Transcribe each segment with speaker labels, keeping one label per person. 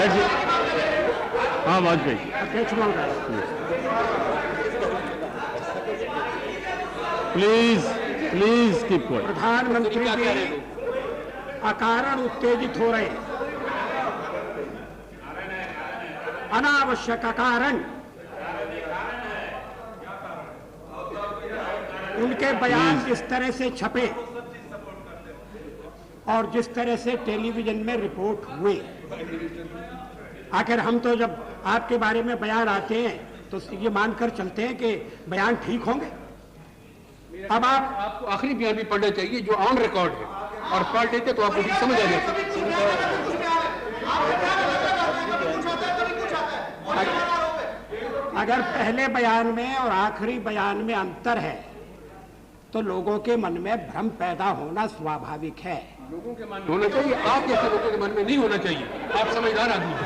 Speaker 1: हाँ वाजपेयी।
Speaker 2: अध्यक्ष महोदय,
Speaker 1: प्लीज प्लीज कीप क्वाइट।
Speaker 2: प्रधानमंत्री जी अकारण उत्तेजित हो रहे हैं, अनावश्यक अकारण। उनके बयान जिस तरह से छपे और जिस तरह से टेलीविजन में रिपोर्ट हुए, आखिर हम तो जब आपके बारे में बयान आते हैं तो ये मानकर चलते हैं कि बयान ठीक होंगे। अब
Speaker 3: आपको आखिरी बयान भी पढ़ना चाहिए जो ऑन रिकॉर्ड है, और पढ़ लेते तो आपको समझ आ जाता।
Speaker 2: अगर पहले बयान में और आखिरी बयान में अंतर है तो लोगों के मन में भ्रम पैदा होना स्वाभाविक है।
Speaker 3: लोगों के मन में होना चाहिए, आप जैसे लोगों के मन में नहीं होना चाहिए। आप समझदार आदमी हैं।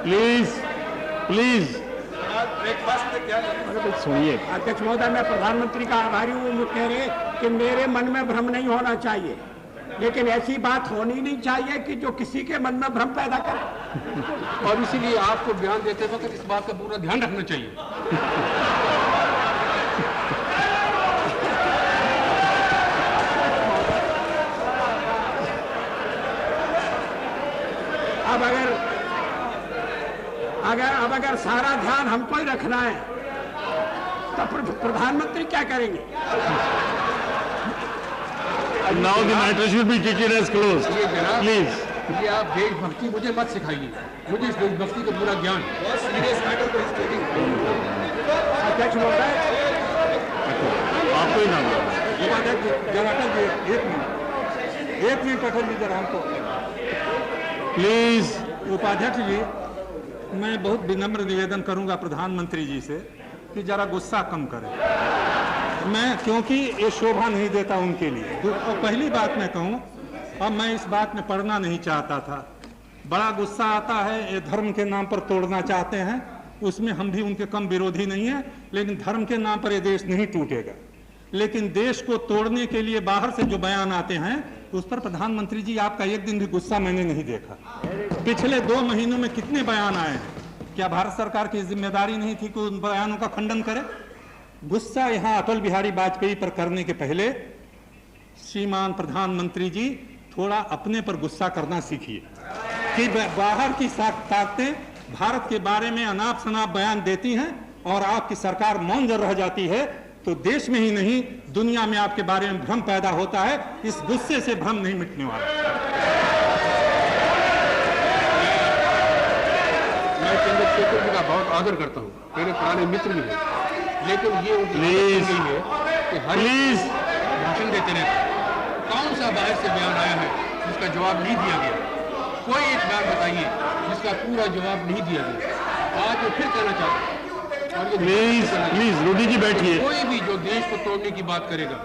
Speaker 1: प्लीज प्लीज सुनिए।
Speaker 2: अध्यक्ष महोदय, मैं प्रधानमंत्री का आभारी हूँ। वो कह रहे कि मेरे मन में भ्रम नहीं होना चाहिए, लेकिन ऐसी बात होनी नहीं चाहिए कि जो किसी के मन में भ्रम पैदा करे।
Speaker 3: और इसीलिए आपको बयान देते वक्त इस बात का पूरा ध्यान रखना चाहिए।
Speaker 2: अब अगर सारा ध्यान हमको ही रखना है तो प्रधानमंत्री क्या करेंगे?
Speaker 1: Now the matter should be treated as closed. Please.
Speaker 3: ये आप देशभक्ति मुझे मत सिखाइए, मुझे इस देशभक्ति का पूरा ज्ञान।
Speaker 2: अध्यक्ष महोदय,
Speaker 1: आपको ही नाम
Speaker 4: एक मिनट अटल जी जरा हमको।
Speaker 1: प्लीज।
Speaker 4: उपाध्यक्ष जी, मैं बहुत विनम्र निवेदन करूंगा प्रधानमंत्री जी से कि जरा गुस्सा कम करें। मैं क्योंकि ये शोभा नहीं देता उनके लिए। तो पहली बात मैं कहूं, अब मैं इस बात में पढ़ना नहीं चाहता था। बड़ा गुस्सा आता है, ये धर्म के नाम पर तोड़ना चाहते हैं, उसमें हम भी उनके कम विरोधी नहीं है, लेकिन धर्म के नाम पर ये देश नहीं टूटेगा। लेकिन देश को तोड़ने के लिए बाहर से जो बयान आते हैं उस पर प्रधानमंत्री जी आपका एक दिन भी गुस्सा मैंने नहीं देखा। पिछले 2 महीनों में कितने बयान आए हैं? क्या भारत सरकार की जिम्मेदारी नहीं थी कि उन बयानों का खंडन करे? गुस्सा यहाँ अटल बिहारी वाजपेयी पर करने के पहले श्रीमान प्रधानमंत्री जी थोड़ा अपने पर गुस्सा करना सीखिए कि बाहर की ताकतें भारत के बारे में अनाप शनाप बयान देती हैं और आपकी सरकार मौन रह जाती है, तो देश में ही नहीं दुनिया में आपके बारे में भ्रम पैदा होता है। इस गुस्से से भ्रम नहीं मिटने वाला।
Speaker 3: मैं चंद्रशेखर जी का बहुत आदर करता हूँ, मेरे पुराने मित्र भी हैं, लेकिन ये उनकी नहीं है कि हर भाषण देते रहते। कौन सा बाहर से बयान आया है जिसका जवाब नहीं दिया गया? कोई एक बयान बताइए जिसका पूरा जवाब नहीं दिया गया। आज वो फिर कहना चाहते हैं।
Speaker 1: प्लीज रूडी जी बैठिए।
Speaker 3: कोई भी जो देश को तोड़ने की बात करेगा,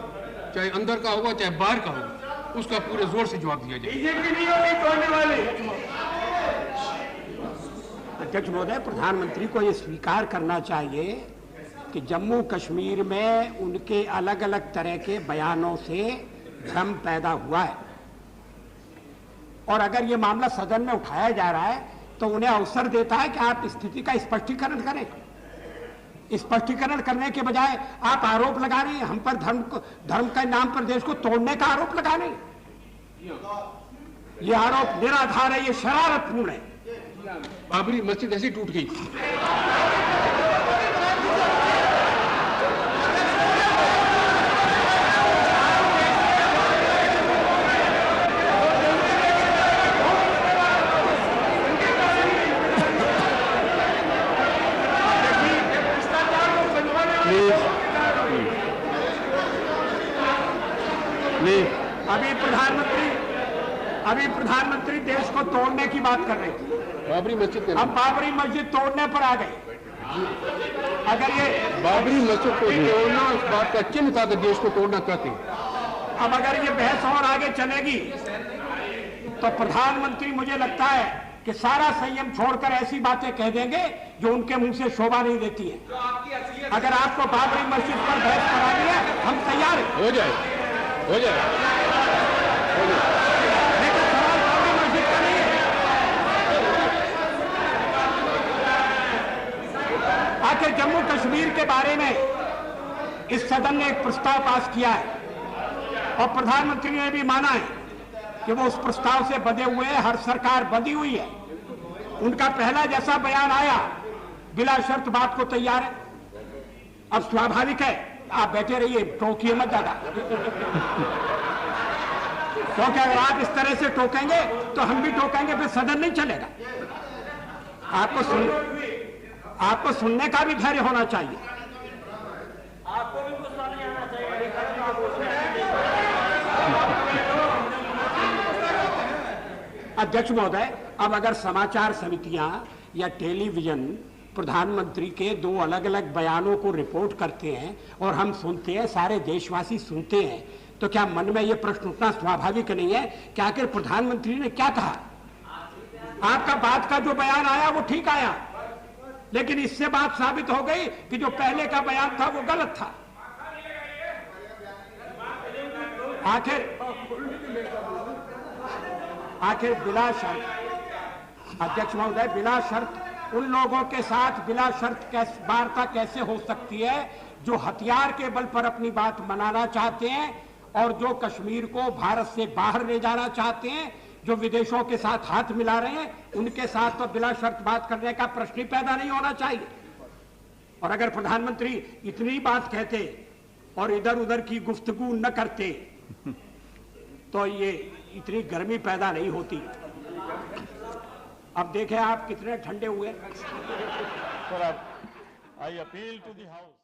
Speaker 3: चाहे अंदर का होगा चाहे बाहर का होगा, उसका पूरे जोर से जवाब दिया जाए।
Speaker 2: अध्यक्ष महोदय, प्रधानमंत्री को यह स्वीकार करना चाहिए कि जम्मू कश्मीर में उनके अलग अलग तरह के बयानों से भ्रम पैदा हुआ है, और अगर ये मामला सदन में उठाया जा रहा है तो उन्हें अवसर देता है कि आप स्थिति का स्पष्टीकरण करें। स्पष्टीकरण करने के बजाय आप आरोप लगा रहे हैं हम पर, धर्म के नाम पर देश को तोड़ने का आरोप लगा रहे हैं। ये आरोप निराधार है, ये शरारतपूर्ण है।
Speaker 3: बाबरी मस्जिद ऐसी टूट गई।
Speaker 2: अभी प्रधानमंत्री देश को तोड़ने की बात कर रहे थे,
Speaker 3: बाबरी मस्जिद।
Speaker 2: अब बाबरी मस्जिद तोड़ने पर आ गए। अगर ये
Speaker 3: बाबरी मस्जिद को तोड़ना उस बात का चिन्ह था कि देश को तोड़ना चाहते हैं।
Speaker 2: अब अगर ये बहस और आगे चलेगी तो प्रधानमंत्री मुझे लगता है कि सारा संयम छोड़कर ऐसी बातें कह देंगे जो उनके मुंह से शोभा नहीं देती है। अगर आपको बाबरी मस्जिद पर बहस करानी है, हम तैयार हैं।
Speaker 3: हो जाए।
Speaker 2: लेकिन सवाल बाबरी मस्जिद का नहीं है। आखिर जम्मू कश्मीर के बारे में इस सदन ने एक प्रस्ताव पास किया है और प्रधानमंत्री ने भी माना है कि वो उस प्रस्ताव से बंधे हुए हैं, हर सरकार बंधी हुई है। उनका पहला जैसा बयान आया, बिला शर्त बात को तैयार है। अब स्वाभाविक है, आप बैठे रहिए, टोकिए मत ज्यादा, क्योंकि अगर आप इस तरह से टोकेंगे तो हम भी टोकेंगे, फिर सदन नहीं चलेगा। आपको सुनने का भी धैर्य होना चाहिए।
Speaker 5: आपको भी गुस्सा नहीं आना चाहिए।
Speaker 2: अध्यक्ष महोदय, अब अगर समाचार समितियां या टेलीविजन प्रधानमंत्री के दो अलग अलग बयानों को रिपोर्ट करते हैं और हम सुनते हैं, सारे देशवासी सुनते हैं, तो क्या मन में यह प्रश्न उठना स्वाभाविक नहीं है कि आखिर प्रधानमंत्री ने क्या कहा? आपका बात का जो बयान आया वो ठीक आया, लेकिन इससे बात साबित हो गई कि जो पहले का बयान था वो गलत था। आखिर बिला शर्त, अध्यक्ष महोदय, बिला शर्त उन लोगों के साथ बिला शर्त वार्ता कैसे हो सकती है जो हथियार के बल पर अपनी बात मनाना चाहते हैं और जो कश्मीर को भारत से बाहर ले जाना चाहते हैं, जो विदेशों के साथ हाथ मिला रहे हैं, उनके साथ तो बिला शर्त बात करने का प्रश्न ही पैदा नहीं होना चाहिए। और अगर प्रधानमंत्री इतनी बात कहते और इधर उधर की गुफ्तगू न करते तो ये इतनी गर्मी पैदा नहीं होती। अब देखें आप कितने ठंडे हुए।
Speaker 1: Sir, I appeal to the House.